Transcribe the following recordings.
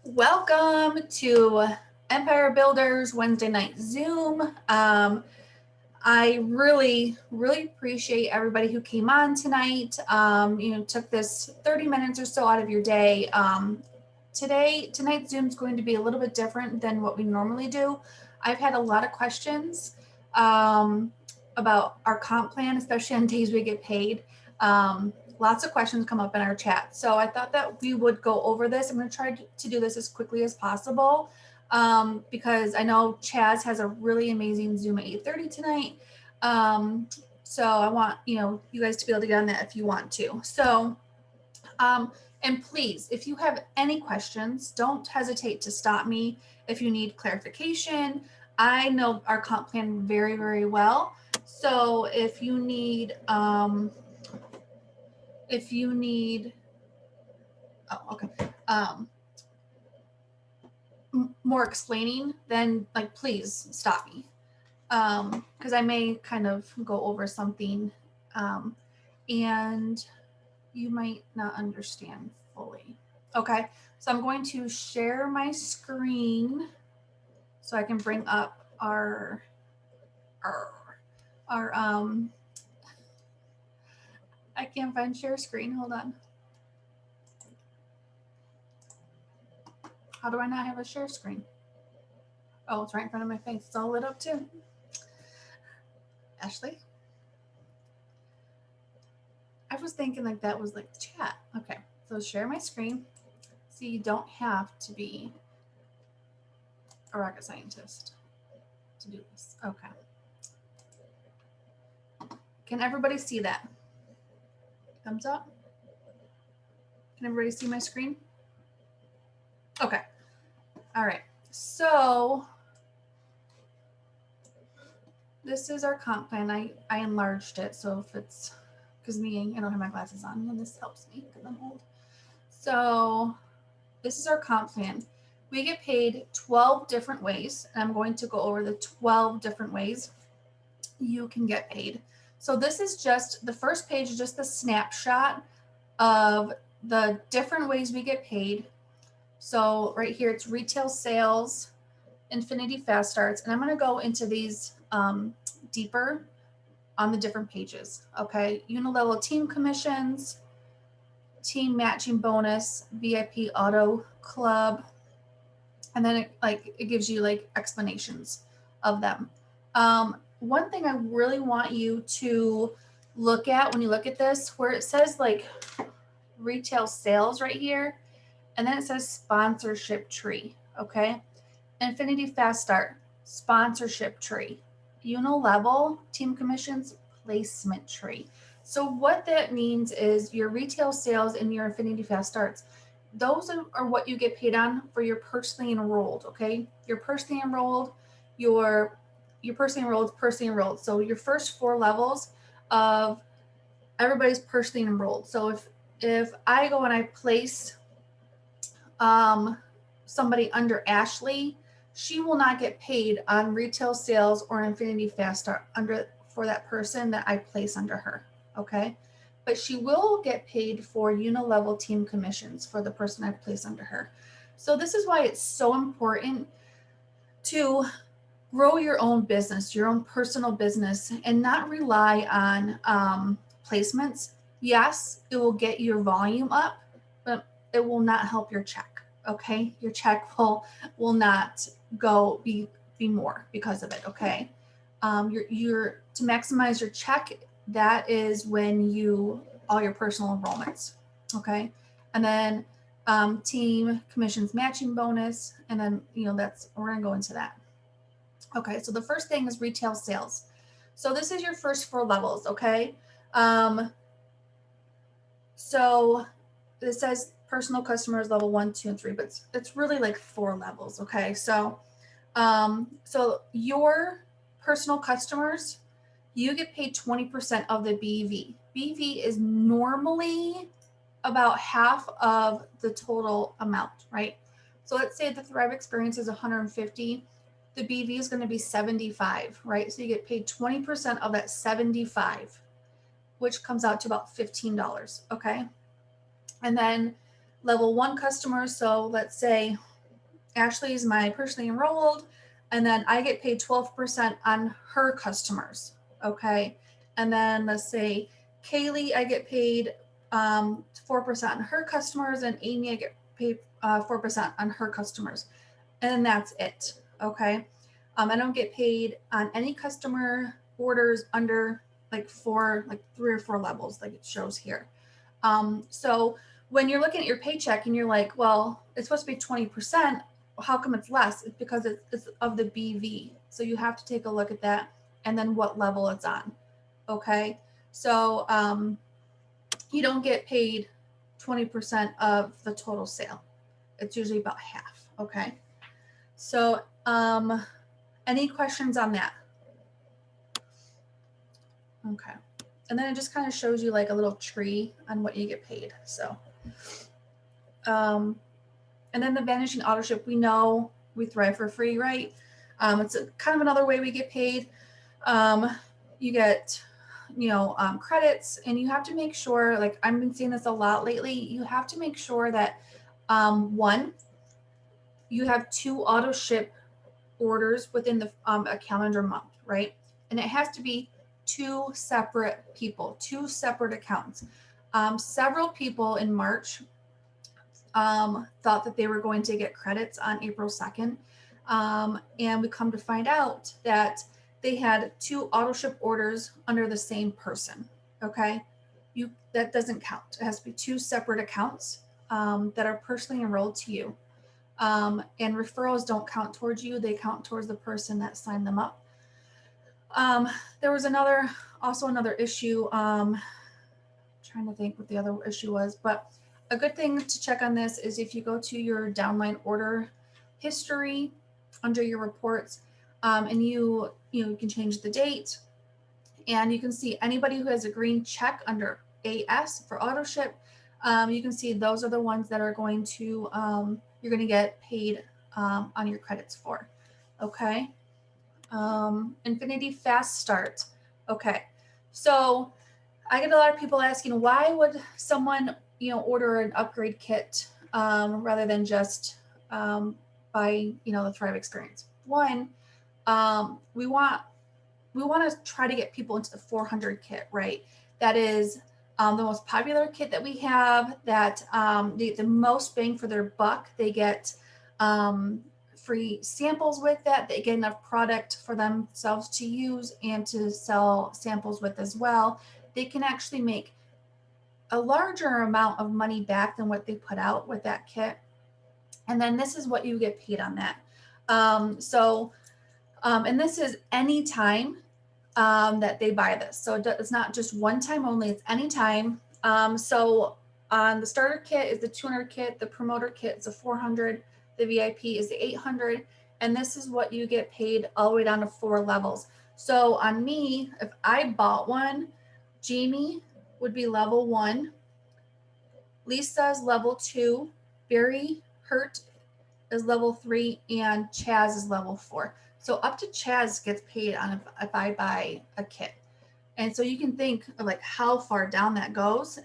Welcome to Empire Builders Wednesday night Zoom. I really appreciate everybody who came on tonight. Took this 30 minutes or so out of your day. Tonight's Zoom is going to be a little bit different than what we normally do. I've had a lot of questions about our comp plan, especially on days we get paid. Lots of questions come up in our chat. So I thought that we would go over this. I'm going to try to do this as quickly as possible because I know Chaz has a really amazing Zoom at 8:30 tonight. So I want, you guys to be able to get on that if you want to. So, and please, if you have any questions, don't hesitate to stop me if you need clarification. I know our comp plan very well. So if you need, oh, okay. More explaining, then please stop me. Because I may kind of go over something and you might not understand fully. Okay, so I'm going to share my screen so I can bring up our I can't find share screen. Hold on. How do I not have a share screen? Oh, it's right in front of my face. It's all lit up too. Ashley? I was thinking that was like the chat. Okay, so share my screen. So you don't have to be a rocket scientist to do this. Okay. Can everybody see that? Thumbs up? Can everybody see my screen? Okay. All right. So this is our comp plan. I enlarged it. So if it's, because I don't have my glasses on and this helps me because I'm old. So this is our comp plan. We get paid 12 different ways, and I'm going to go over the 12 different ways you can get paid. So this is just, the first page is just the snapshot of the different ways we get paid. So right here, it's retail sales, Infinity Fast Starts, and I'm going to go into these deeper on the different pages. Okay, unilevel team commissions, team matching bonus, VIP auto club, and then it gives you explanations of them. One thing I really want you to look at when you look at this, where it says retail sales right here, and then it says sponsorship tree. Okay, Infinity Fast Start, sponsorship tree, unilevel team commissions, placement tree. So what that means is your retail sales and your Infinity Fast Starts, those are what you get paid on for your personally enrolled. Okay, your personally enrolled, your personally enrolled. So your first 4 levels of everybody's personally enrolled. So if I go and I place somebody under Ashley, she will not get paid on retail sales or Infinity Fast Start for that person that I place under her. Okay, but she will get paid for unilevel team commissions for the person I place under her. So this is why it's so important to grow your own business, your own personal business, and not rely on placements. Yes, it will get your volume up, but it will not help your check. Okay, your check will not go be more because of it. Okay, you're to maximize your check. That is when all your personal enrollments. Okay, and then team commissions matching bonus, and then we're gonna go into that. Okay, so the first thing is retail sales. So this is your first 4 levels. Okay, so this says personal customers level 1, 2, and 3, but it's really 4 levels. Okay, so so your personal customers, you get paid 20% of the BV. BV is normally about half of the total amount, right? So let's say the Thrive experience is 150. The BV is going to be 75, right? So you get paid 20% of that 75, which comes out to about $15. Okay. And then level 1 customers. So let's say Ashley's my personally enrolled, and then I get paid 12% on her customers. Okay. And then let's say Kaylee, I get paid 4% on her customers, and Amy, I get paid 4% on her customers. And that's it. Okay. I don't get paid on any customer orders under like 3 or 4 levels, like it shows here. So when you're looking at your paycheck and you're like, well, it's supposed to be 20%. How come it's less? It's because it's of the BV. So you have to take a look at that and then what level it's on. Okay. So you don't get paid 20% of the total sale. It's usually about half. Okay. So any questions on that? Okay. And then it just kind of shows you like a little tree on what you get paid. So, and then the Vanishing Autoship, we know we thrive for free, right? It's kind of another way we get paid. You get, credits, and you have to make sure, like I've been seeing this a lot lately, you have to make sure that, one, you have 2 auto ship orders within the a calendar month, right? And it has to be 2 separate people, 2 separate accounts. Several people in March thought that they were going to get credits on April 2nd. And we come to find out that they had 2 auto ship orders under the same person. Okay. That doesn't count. It has to be 2 separate accounts that are personally enrolled to you. And referrals don't count towards you. They count towards the person that signed them up. There was another issue. Trying to think what the other issue was, but a good thing to check on this is if you go to your downline order history under your reports, and you can change the date, and you can see anybody who has a green check under AS for auto ship. You can see those are the ones that are going to you're going to get paid on your credits for. Okay. Infinity Fast Start. Okay. So I get a lot of people asking, why would someone, order an upgrade kit rather than just buy, the Thrive Experience? One, we want to try to get people into the 400 kit, right? That is the most popular kit that we have, that the most bang for their buck. They get free samples with that. They get enough product for themselves to use and to sell samples with as well. They can actually make a larger amount of money back than what they put out with that kit. And then this is what you get paid on that. And this is any time that they buy this. So it's not just one time only, it's any time. So on the starter kit is the 200 kit, the promoter kit is the 400, the VIP is the 800, and this is what you get paid all the way down to 4 levels. So on me, if I bought one, Jamie would be level 1, Lisa's level 2, Barry Hurt is level 3, and Chaz is level 4. So up to Chaz gets paid on if I buy a kit. And so you can think of like how far down that goes.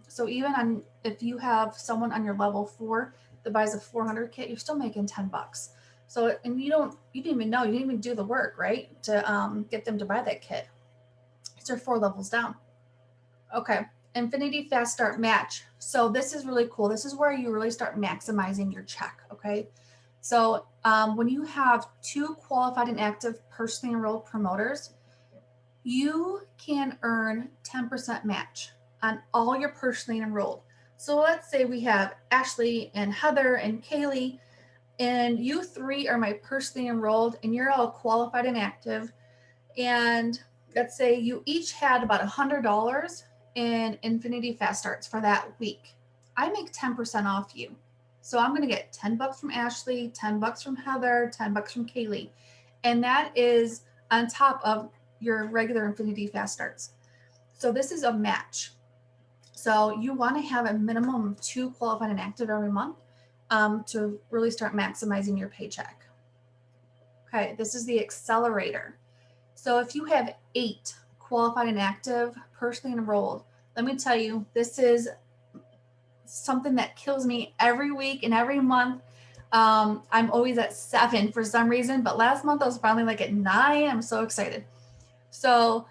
So even on, if you have someone on your level 4 that buys a 400 kit, you're still making $10. So, and you didn't even know, you didn't even do the work, right? To get them to buy that kit. So they're 4 levels down. Okay. Infinity Fast Start Match. So this is really cool. This is where you really start maximizing your check. Okay. So when you have 2 qualified and active personally enrolled promoters, you can earn 10% match on all your personally enrolled. So let's say we have Ashley and Heather and Kaylee, and you 3 are my personally enrolled, and you're all qualified and active. And let's say you each had about $100 in Infinity Fast Starts for that week. I make 10% off you. So I'm going to get $10 from Ashley, $10 from Heather, $10 from Kaylee. And that is on top of your regular Infinity Fast Starts. So this is a match. So you want to have a minimum of 2 qualified and active every month to really start maximizing your paycheck. Okay, this is the Accelerator. So if you have 8 qualified and active, personally enrolled, let me tell you, this is something that kills me every week and every month. I'm always at 7 for some reason, but last month I was finally like at 9. I'm so excited. So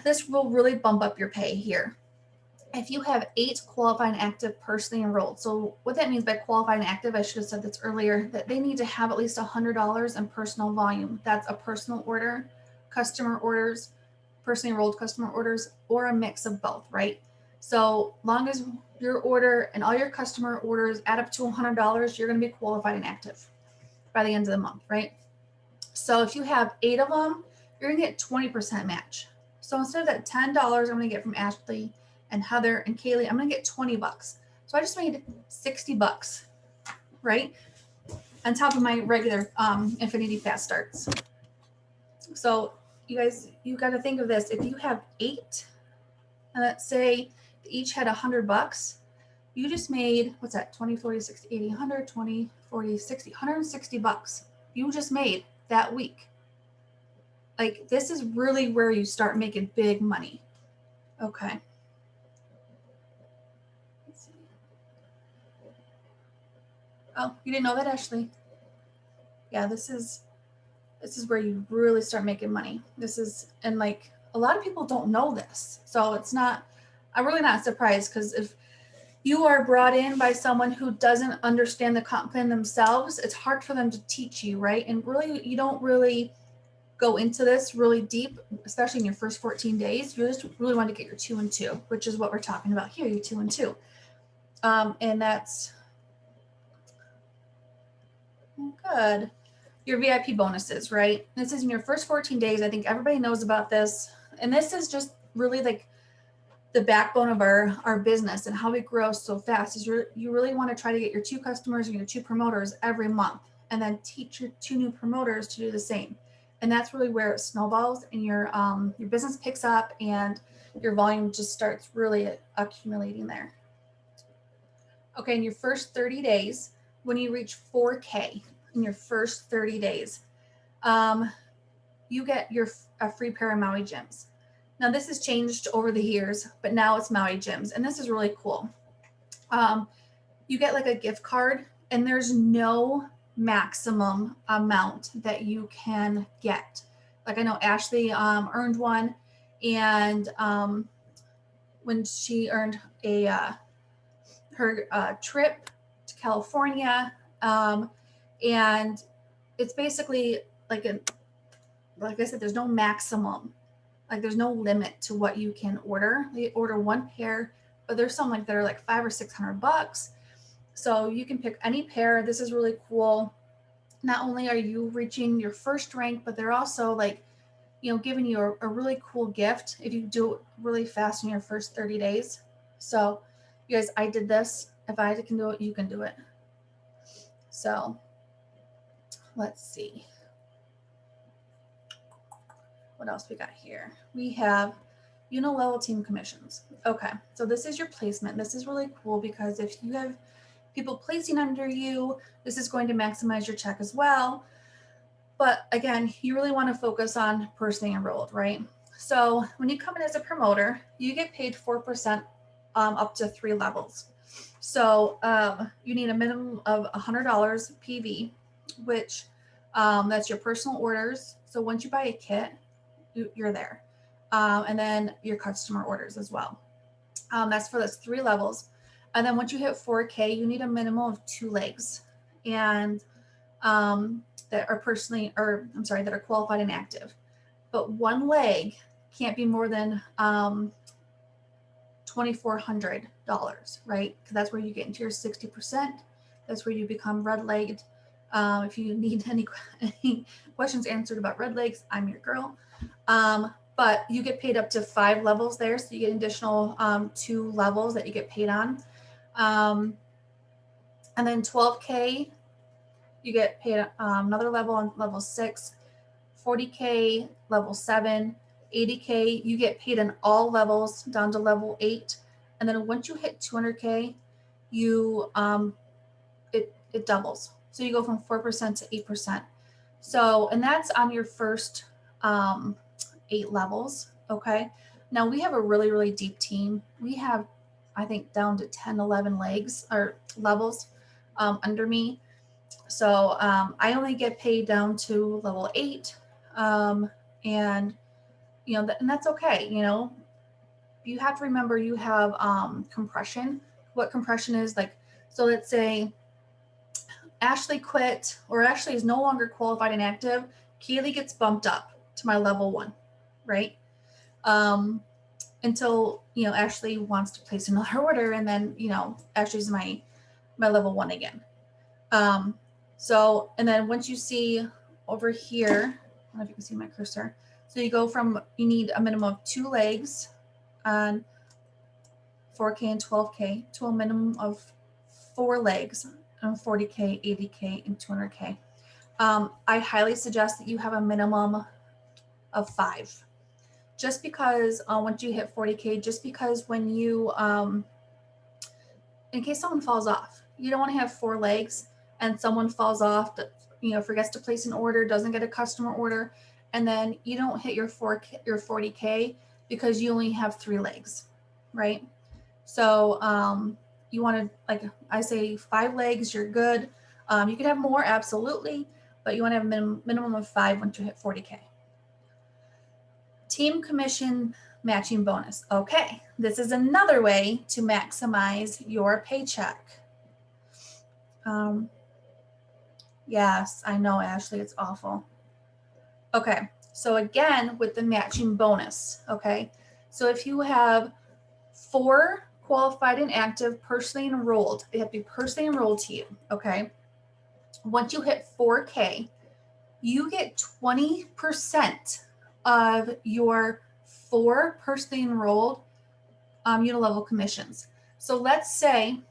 this will really bump up your pay here. If you have 8 qualified and active personally enrolled, so what that means by qualified and active, I should have said this earlier, that they need to have at least $100 in personal volume. That's a personal order, customer orders, personally enrolled customer orders, or a mix of both, right? So long as your order and all your customer orders add up to $100, you're going to be qualified and active by the end of the month, right? So if you have 8 of them, you're going to get 20% match. So instead of that $10 I'm going to get from Ashley and Heather and Kaylee, I'm going to get $20. So I just made $60, right? On top of my regular Infinity Fast Starts. So you guys, you got to think of this. If you have 8, and let's say each had $100, you just made, what's that? 20, 40, 60, 80, 100, 20, 40, 60, $160. You just made that week. Like, this is really where you start making big money. Okay. Let's see. Oh, you didn't know that, Ashley? Yeah, this is where you really start making money. This is, and like, a lot of people don't know this. So it's not, I'm really not surprised, because if you are brought in by someone who doesn't understand the comp plan themselves, it's hard for them to teach you, right? And really, you don't really go into this really deep, especially in your first 14 days. You just really want to get your 2 and 2, which is what we're talking about here, your 2 and 2. And that's good. Your VIP bonuses, right? This is in your first 14 days. I think everybody knows about this. And this is just really like the backbone of our business and how we grow so fast. Is you really want to try to get your 2 customers and your 2 promoters every month, and then teach your 2 new promoters to do the same. And that's really where it snowballs, and your business picks up, and your volume just starts really accumulating there. Okay, in your first 30 days, when you reach 4K in your first 30 days, you get a free pair of Maui gyms. Now this has changed over the years, but now it's Maui gyms, and this is really cool. You get like a gift card, and there's no maximum amount that you can get. Like, I know Ashley earned one, and when she earned her trip to California, and it's basically like I said, there's no maximum. Like, there's no limit to what you can order. They order 1 pair, but there's some like that are like $500 or $600. So you can pick any pair. This is really cool. Not only are you reaching your first rank, but they're also like, giving you a really cool gift if you do it really fast in your first 30 days. So you guys, I did this. If I can do it, you can do it. So let's see. What else we got here? We have unilevel team commissions. Okay, so this is your placement. This is really cool, because if you have people placing under you, this is going to maximize your check as well. But again, you really want to focus on personally enrolled, right? So when you come in as a promoter, you get paid 4% up to 3 levels. So you need a minimum of $100 PV, which that's your personal orders. So once you buy a kit, you're there. And then your customer orders as well. That's for those 3 levels. And then once you hit 4K, you need a minimum of 2 legs, and that are that are qualified and active. But 1 leg can't be more than $2,400, right? Because that's where you get into your 60%. That's where you become red-legged. If you need any questions answered about red legs, I'm your girl. But you get paid up to 5 levels there. So you get additional 2 levels that you get paid on. And then 12K, you get paid another level on level 6, 40K, level 7, 80K, you get paid on all levels down to level 8. And then once you hit 200K, you it doubles. So you go from 4% to 8%. So, and that's on your first 8 levels. Okay. Now we have a really, really deep team. We have, I think, down to 10, 11 legs or levels under me. So I only get paid down to level 8. And, and that's okay. You have to remember you have compression. What compression is like, so let's say Ashley quit, or Ashley is no longer qualified and active. Kaylee gets bumped up to my level 1, right? Until, Ashley wants to place another order, and then, Ashley's my level 1 again. So, and then once you see over here, I don't know if you can see my cursor. So you go from, you need a minimum of 2 legs on 4K and 12K to a minimum of 4 legs on 40K, 80K, and 200K. I highly suggest that you have a minimum of 5. Just because once you hit 40K, just because when you, in case someone falls off, you don't want to have 4 legs and someone falls off, forgets to place an order, doesn't get a customer order, and then you don't hit your 40K because you only have 3 legs, right? So you want to, like I say, 5 legs, you're good. You could have more, absolutely, but you want to have a minimum of 5 once you hit 40K. Team commission matching bonus. Okay, this is another way to maximize your paycheck. Yes, I know, Ashley, it's awful. Okay, so again, with the matching bonus, okay? So if you have 4 qualified and active personally enrolled, they have to be personally enrolled to you, okay? Once you hit 4K, you get 20% of your 4 personally enrolled unilevel commissions. So let's say,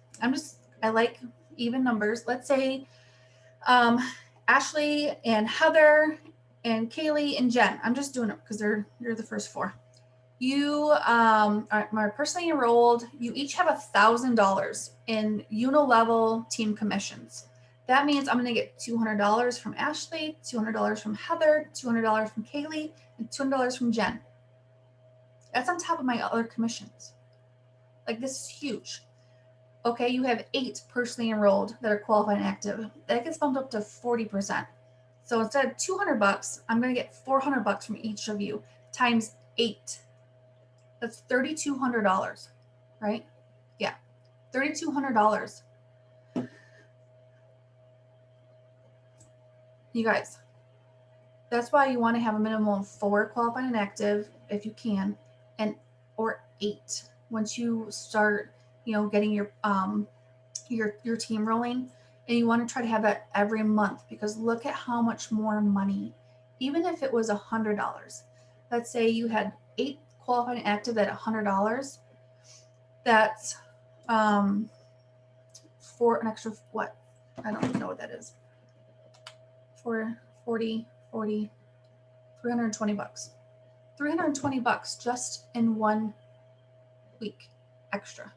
I like even numbers. Let's say Ashley and Heather and Kaylee and Jen. I'm just doing it because you're the first 4. You are personally enrolled. You each have $1,000 in unilevel team commissions. That means I'm going to get $200 from Ashley, $200 from Heather, $200 from Kaylee, and $200 from Jen. That's on top of my other commissions. Like, this is huge. Okay, you have 8 personally enrolled that are qualified and active. That gets bumped up to 40%. So instead of $200, I'm going to get $400 from each of you times 8. That's $3,200, right? Yeah, $3,200. You guys, that's why you want to have a minimum of 4 qualified and active if you can, or 8 once you start, getting your team rolling. And you want to try to have that every month, because look at how much more money, even if it was $100. Let's say you had 8 qualified and active at $100. That's for an extra, what? I don't know what that is. For 40, 320 bucks. 320 bucks just in 1 week extra.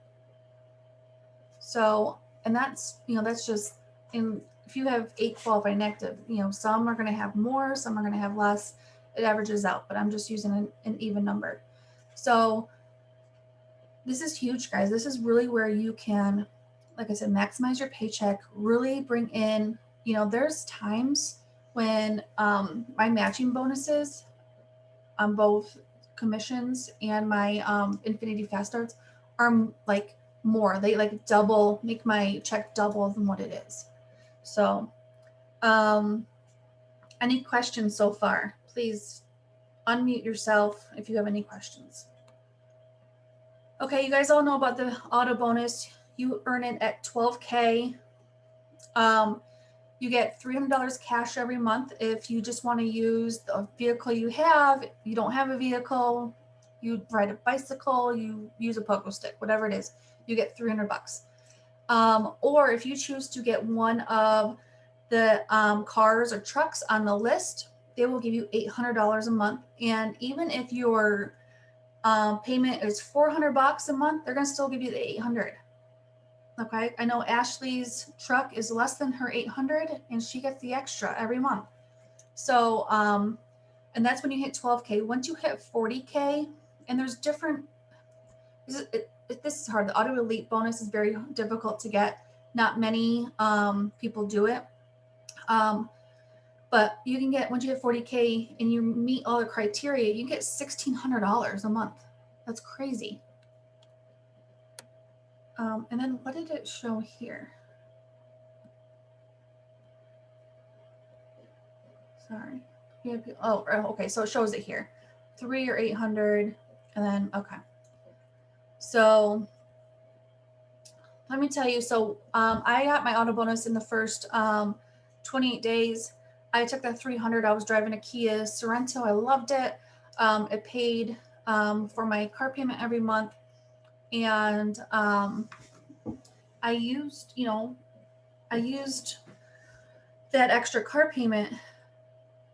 So, and that's, that's just if you have 8 qualified and active, some are going to have more, some are going to have less. It averages out, but I'm just using an even number. So this is huge, guys. This is really where you can, like I said, maximize your paycheck, really bring in, there's times when my matching bonuses on both commissions and my Infinity Fast Starts are like more. They like double, make my check double than what it is. So any questions so far? Please unmute yourself if you have any questions. Okay, you guys all know about the auto bonus. You earn it at 12K. You get $300 cash every month if you just want to use the vehicle you have. You don't have a vehicle, you ride a bicycle, you use a pogo stick, whatever it is, you get $300. Or if you choose to get one of the cars or trucks on the list, they will give you $800 a month. And even if your payment is $400 a month, they're going to still give you the $800. Okay, I know Ashley's truck is less than her $800, and she gets the extra every month. So, and that's when you hit 12K. Once you hit 40K, and there's different, this is hard. The Auto Elite bonus is very difficult to get. Not many people do it. But you can get, once you hit 40K and you meet all the criteria, you get $1,600 a month. That's crazy. And then what did it show here? Sorry. Oh, okay. So it shows it here. 3 or 800. And then, okay. So let me tell you. So I got my auto bonus in the first 28 days. I took that 300. I was driving a Kia Sorento. I loved it. It paid for my car payment every month. And I used, that extra car payment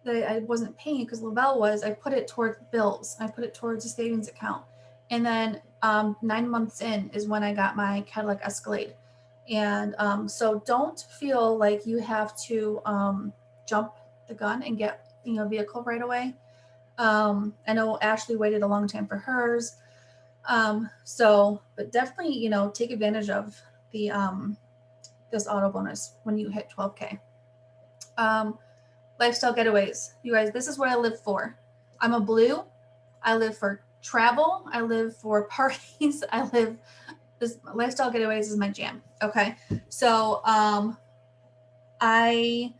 that I wasn't paying because Lavelle was, I put it towards bills. I put it towards a savings account. And then 9 months in is when I got my Cadillac Escalade. And so don't feel like you have to jump the gun and get, a vehicle right away. I know Ashley waited a long time for hers. But definitely, take advantage of the this auto bonus when you hit 12K. Lifestyle getaways. You guys, this is what I live for. I'm a blue. I live for travel. I live for parties. This lifestyle getaways is my jam. Okay. So it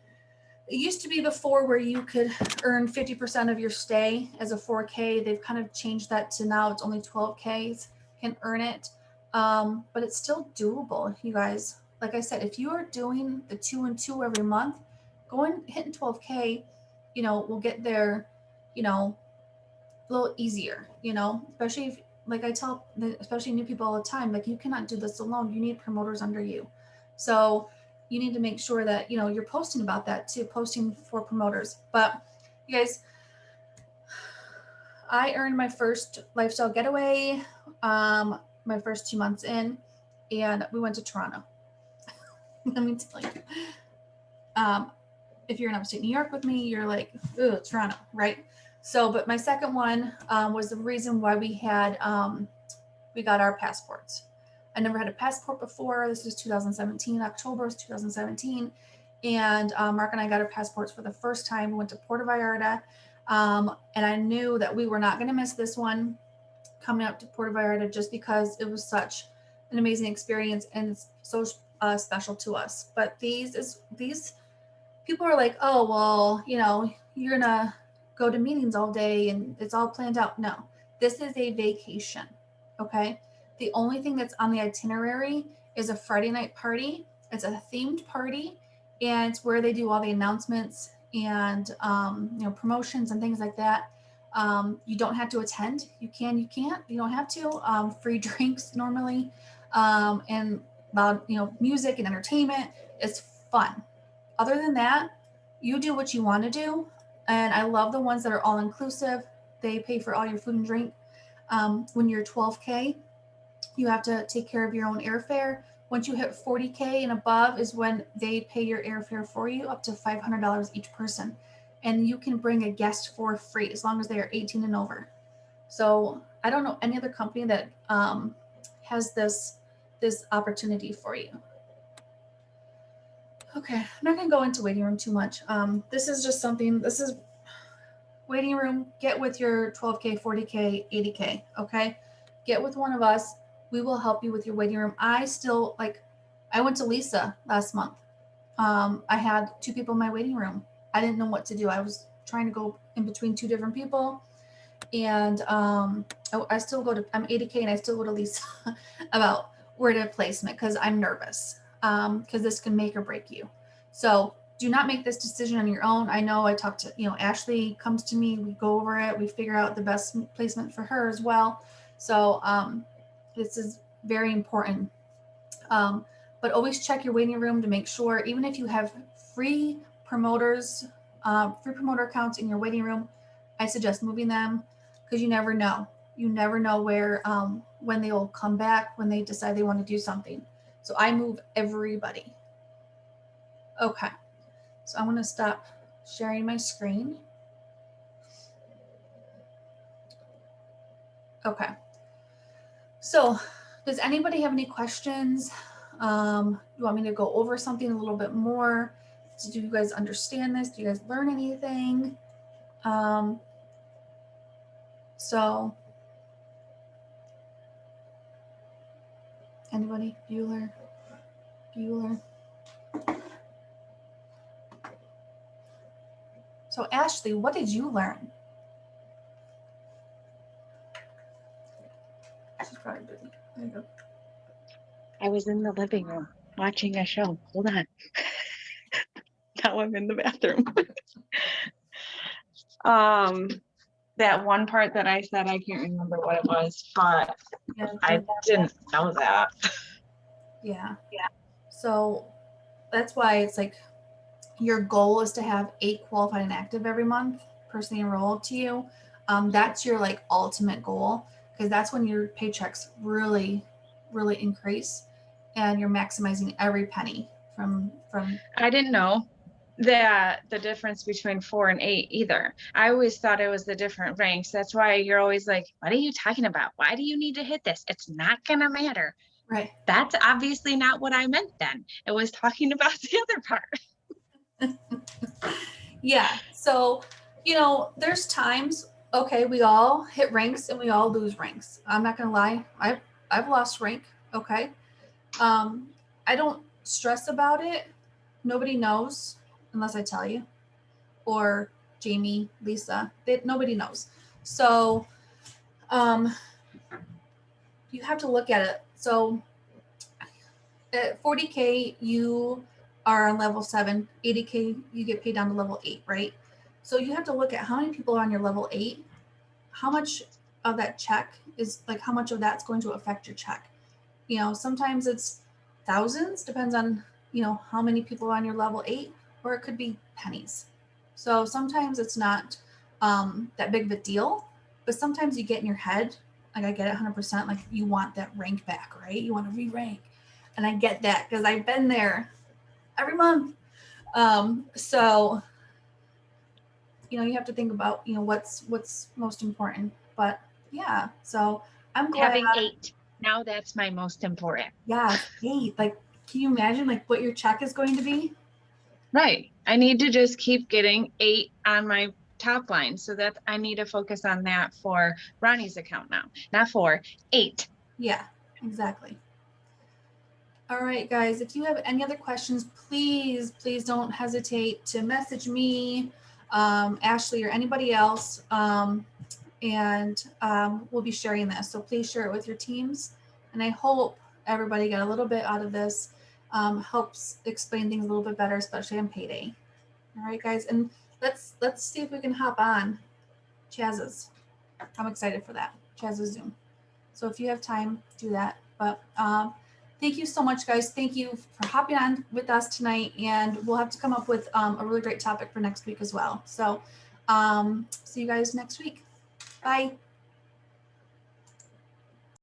used to be before where you could earn 50% of your stay as a 4K. They've kind of changed that to now it's only 12Ks can earn it. But it's still doable, you guys. Like I said, if you are doing the 2 and 2 every month, hitting 12K, will get there, a little easier, especially if, like I tell, especially new people all the time, like you cannot do this alone. You need promoters under you. So you need to make sure that, you're posting about that too, posting for promoters. But you guys, I earned my first lifestyle getaway, my first 2 months in, and we went to Toronto. Let me tell you. If you're in upstate New York with me, you're like, ooh, Toronto, right? So, but my second one was the reason why we got our passports. I never had a passport before. This was 2017, October was 2017. And Mark and I got our passports for the first time. We went to Puerto Vallarta. And I knew that we were not going to miss this one coming up to Puerto Vallarta just because it was such an amazing experience and it's so special to us. But these people are like, oh, well, you're going to go to meetings all day and it's all planned out. No, this is a vacation. Okay. The only thing that's on the itinerary is a Friday night party. It's a themed party and it's where they do all the announcements and, promotions and things like that. You don't have to attend. You can't, you don't have to, free drinks normally. And loud, music and entertainment is fun. Other than that, you do what you want to do. And I love the ones that are all inclusive. They pay for all your food and drink. When you're 12K, you have to take care of your own airfare. Once you hit 40K and above is when they pay your airfare for you, up to $500 each person. And you can bring a guest for free as long as they are 18 and over. So I don't know any other company that has this opportunity for you. Okay, I'm not going to go into waiting room too much. This is just something, this is waiting room. Get with your 12K, 40K, 80K, okay? Get with one of us. We will help you with your waiting room. I went to Lisa last month. I had 2 people in my waiting room. I didn't know what to do. I was trying to go in between 2 different people. And I still go to, I'm 80K and I still go to Lisa about where to placement because I'm nervous because this can make or break you. So do not make this decision on your own. I know I talked to, Ashley comes to me, we go over it, we figure out the best placement for her as well. So this is very important. But always check your waiting room to make sure, even if you have free promoter accounts in your waiting room, I suggest moving them because you never know. You never know where, when they will come back, when they decide they want to do something. So I move everybody. Okay. So I'm going to stop sharing my screen. Okay. So does anybody have any questions? You want me to go over something a little bit more? Do you guys understand this? Do you guys learn anything? So anybody? Bueller? So Ashley, what did you learn? She's probably busy. There you go. I was in the living room watching a show. Hold on. Now I'm in the bathroom. That one part that I said, I can't remember what it was, but Yeah, I didn't know that. Yeah. Yeah. So that's why it's like your goal is to have 8 qualified and active every month personally enrolled to you. That's your like ultimate goal, because that's when your paychecks really increase and you're maximizing every penny from I didn't know that the difference between 4 and 8 either. I always thought it was the different ranks. That's why you're always like, what are you talking about? Why do you need to hit this? It's not gonna matter. right. That's obviously not what I meant then. It was talking about the other part. Yeah. So, there's times, okay, we all hit ranks and we all lose ranks. I'm not gonna lie. I've lost rank. Okay. I don't stress about it. Nobody knows unless I tell you, or Jamie, Lisa. Nobody knows. So, you have to look at it. So, at 40K, you are on level 7. 80K, you get paid down to level 8, right? So you have to look at how many people are on your level 8. How much of that check is like, how much of that's going to affect your check? Sometimes it's thousands, depends on, how many people are on your level 8, or it could be pennies. So sometimes it's not that big of a deal, but sometimes you get in your head, like I get it 100%, like you want that rank back, right? You want to re-rank. And I get that because I've been there every month. So, you have to think about, what's most important. But yeah, so I'm glad. Having 8. Now that's my most important. Yeah, 8. Like, can you imagine like what your check is going to be? Right. I need to just keep getting 8 on my top line. So that I need to focus on that for Ronnie's account now, not for 8. Yeah, exactly. All right, guys, if you have any other questions, please don't hesitate to message me, Ashley, or anybody else. And we'll be sharing this. So please share it with your teams. And I hope everybody got a little bit out of this, helps explain things a little bit better, especially on payday. All right, guys, and let's see if we can hop on Chaz's. I'm excited for that, Chaz's Zoom. So if you have time, do that. But thank you so much, guys. Thank you for hopping on with us tonight, and we'll have to come up with a really great topic for next week as well. So see you guys next week. Bye.